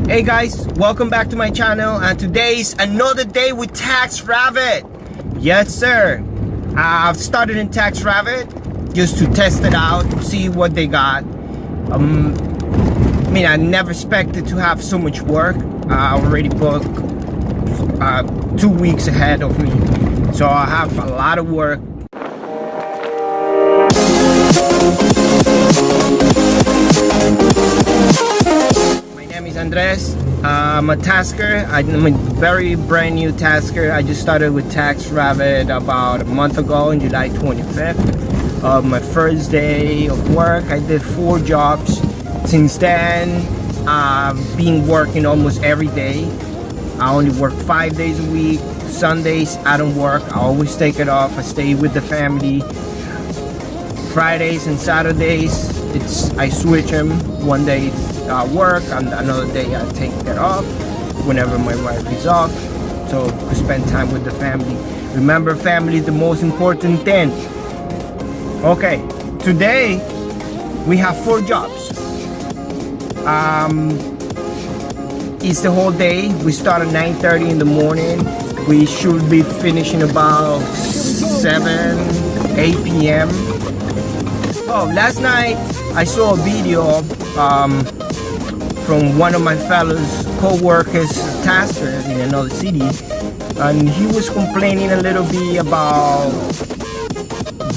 Hey guys, welcome back to my channel, and today's another day with Taskrabbit. Yes sir, I've started in Taskrabbit just to test it out, see what they got. I never expected to have so much work. I already booked 2 weeks ahead of me, so I have a lot of work. My name is Andres. I'm a tasker. I'm a very brand new tasker. I just started with Taskrabbit about a month ago on July 25th. My first day of work, I did 4 jobs. Since then, I've been working almost every day. I only work 5 days a week. Sundays, I don't work. I always take it off. I stay with the family. Fridays and Saturdays, I switch them. One day work, and another day I take it off whenever my wife is off, so to spend time with the family. Remember, family is the most important thing. Okay, today we have 4 jobs. It's the whole day. We start at 9:30 in the morning. We should be finishing about 8 p.m. Oh, last night I saw a video from one of my fellows co-workers, tasker in another city, and he was complaining a little bit about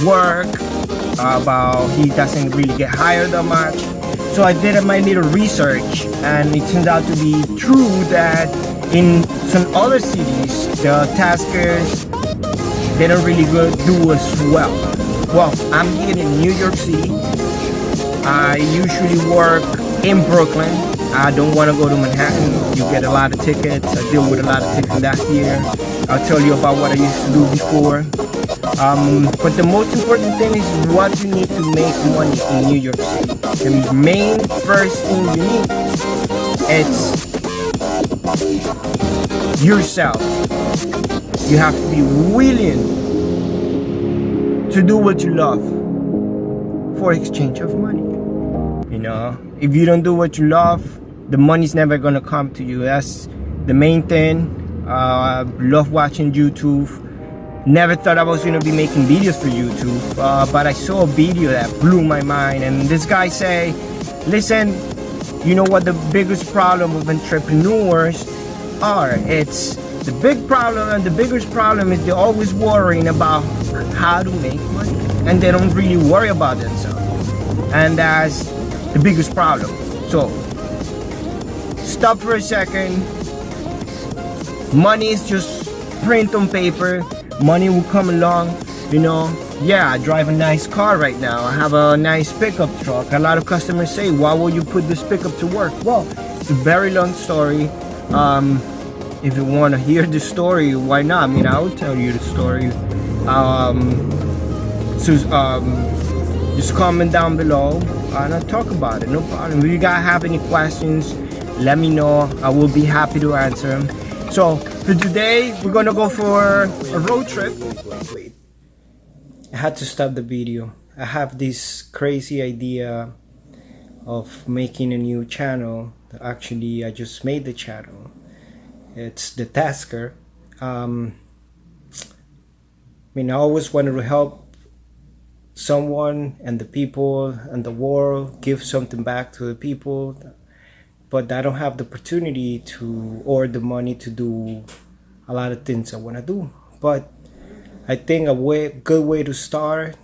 work, about he doesn't really get hired that much. So I did my little research, and it turned out to be true that in some other cities, the taskers, they don't really do as well. Well, I'm here in New York City. I usually work in Brooklyn. I don't want to go to Manhattan. You get a lot of tickets. I deal with a lot of tickets last year. I'll tell you about what I used to do before. But the most important thing is what you need to make money in New York City. The main first thing you need, it's yourself. You have to be willing to do what you love for exchange of money. You know, if you don't do what you love, the money's never gonna come to you. That's the main thing. Love watching YouTube. Never thought I was gonna be making videos for YouTube, but I saw a video that blew my mind, and this guy say, listen, you know what the biggest problem of entrepreneurs are? It's the big problem, and the biggest problem is they're always worrying about how to make money, and they don't really worry about themselves, and that's the biggest problem. So stop for a second. Money is just print on paper. Money will come along, you know. Yeah, I drive a nice car right now. I have a nice pickup truck. A lot of customers say, why will you put this pickup to work? Well, it's a very long story. If you want to hear the story, why not? I'll tell you the story. Just comment down below and I'll talk about it, no problem. If you guys have any questions, let me know. I will be happy to answer them. So for today, we're gonna go for a road trip. Wait. I had to stop the video. I have this crazy idea of making a new channel. Actually, I just made the channel. It's the Tasker. I always wanted to help someone and the people and the world, give something back to the people, but I don't have the opportunity to or the money to do a lot of things I want to do. But I think good way to start,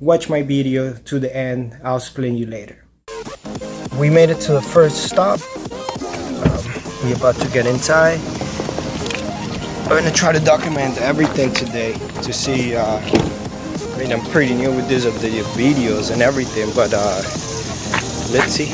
watch my video to the end. I'll explain you later. We made it to the first stop. We're about to get inside. I'm gonna try to document everything today to see. I'm pretty new with this of the videos and everything, but let's see.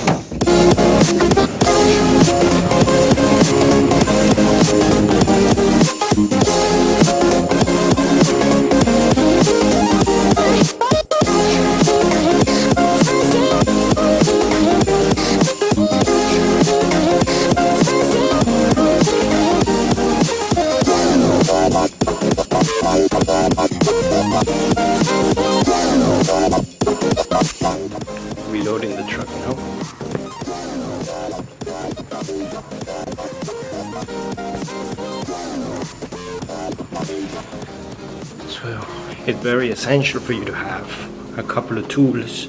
Reloading the truck now. So it's very essential for you to have a couple of tools,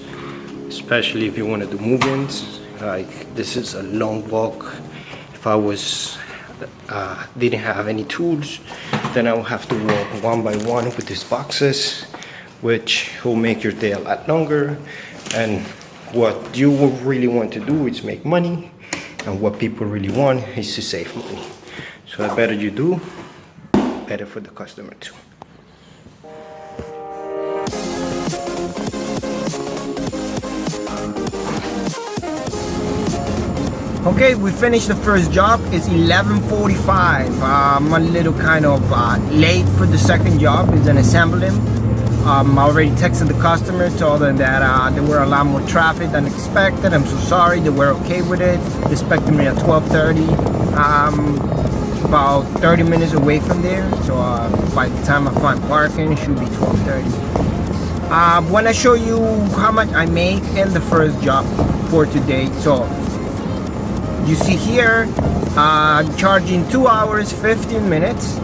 especially if you want to do movements. Like this is a long walk. If I was didn't have any tools, then I will have to walk one by one with these boxes, which will make your day a lot longer. And what you really want to do is make money, and what people really want is to save money. So the better you do, better for the customer too. Okay, we finished the first job. It's 11:45. I'm a little kind of late for the second job. It's an assembling. I already texted the customer, told them that there were a lot more traffic than expected. I'm so sorry. They were okay with it. They expected me at 12:30. About 30 minutes away from there. So by the time I find parking, it should be 12:30. When I show you how much I make in the first job for today, so you see here, charging 2 hours 15 minutes.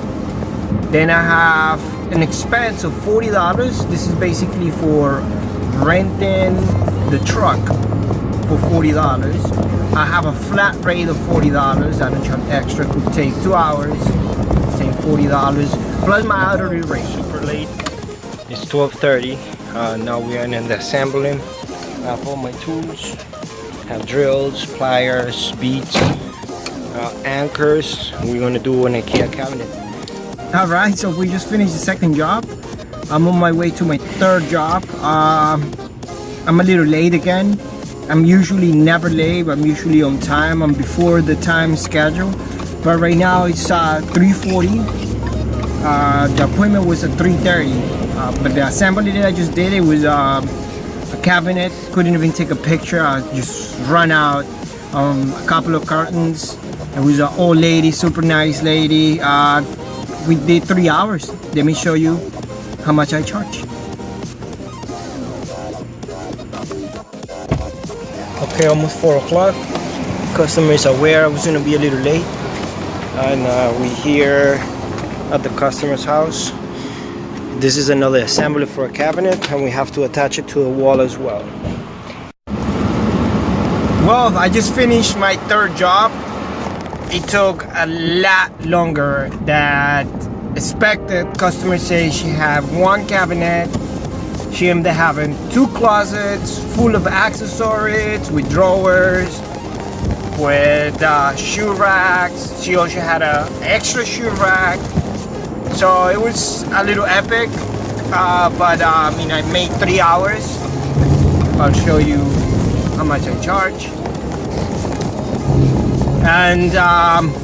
Then I have an expense of $40. This is basically for renting the truck for $40. I have a flat rate of $40. I don't charge extra. Could take 2 hours, same $40 plus my hourly rate. Super late. It's 12:30. Now we are in the assembling. I have all my tools. Have drills, pliers, beads, anchors. We're gonna do an IKEA cabinet. Alright, so we just finished the second job. I'm on my way to my third job. I'm a little late again. I'm usually never late, but I'm usually on time. I'm before the time schedule. But right now it's 3:40. The appointment was at 3:30. But the assembly that I just did, it was a cabinet. Couldn't even take a picture. I just run out a couple of curtains. It was an old lady, super nice lady. We did 3 hours. Let me show you how much I charge. Okay, almost 4 o'clock. Customer is aware I was gonna be a little late, and we're here at the customer's house. This is another assembly for a cabinet, and we have to attach it to a wall as well. Well, I just finished my third job. It took a lot longer than expected. Customer says she had one cabinet. She ended up having 2 closets full of accessories with drawers, with shoe racks. She also had an extra shoe rack. So it was a little epic, but I mean, I made 3 hours. I'll show you how much I charge. And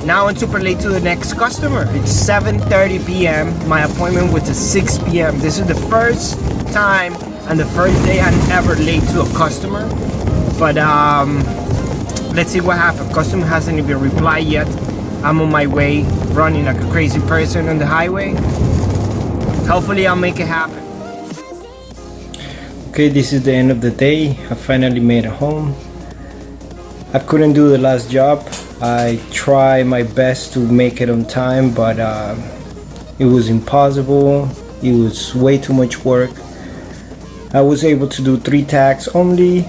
now I'm super late to the next customer. It's 7:30 p.m. My appointment was at 6 p.m. This is the first time and the first day I'm ever late to a customer. But let's see what happened. Customer hasn't even replied yet. I'm on my way, running like a crazy person on the highway. Hopefully I'll make it happen. Okay, this is the end of the day. I finally made it home. I couldn't do the last job. I tried my best to make it on time, but it was impossible. It was way too much work. I was able to do 3 tags only.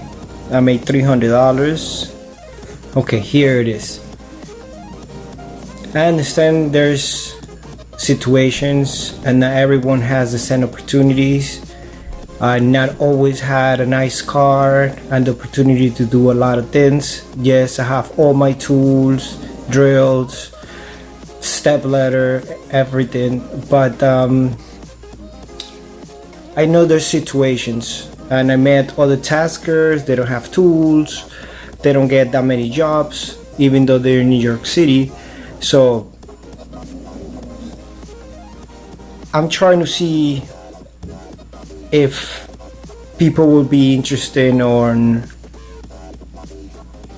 I made $300. Okay, here it is. I understand there's situations and not everyone has the same opportunities. I not always had a nice car and the opportunity to do a lot of things. Yes, I have all my tools, drills, step ladder, everything, but I know there's situations, and I met other taskers. They don't have tools, they don't get that many jobs, even though they're in New York City. So I'm trying to see if people will be interested on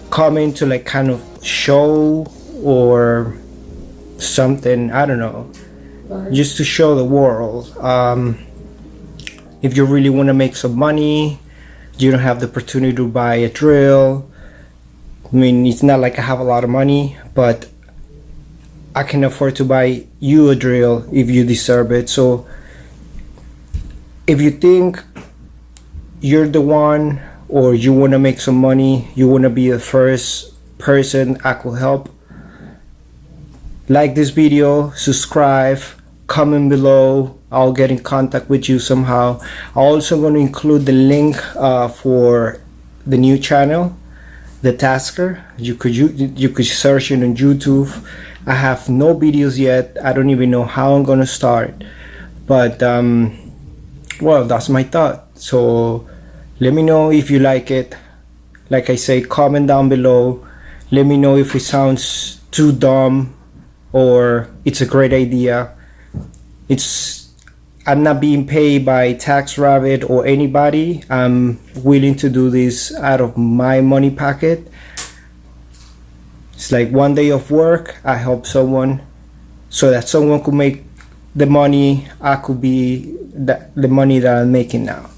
coming to like kind of show or something, I don't know, just to show the world. If you really want to make some money, you don't have the opportunity to buy a drill, I mean, it's not like I have a lot of money, but I can afford to buy you a drill if you deserve it. So if you think you're the one, or you want to make some money, you want to be the first person I could help, like this video, subscribe, comment below. I'll get in contact with you somehow. I'm also going to include the link for the new channel, the Tasker. You could search it on YouTube. I have no videos yet. I don't even know how I'm gonna start, but well, that's my thought. So let me know if you like it. Like I say, comment down below. Let me know if it sounds too dumb or it's a great idea. I'm not being paid by Taskrabbit or anybody. I'm willing to do this out of my money pocket. It's like one day of work. I help someone so that someone could make the money I could be the money that I'm making now.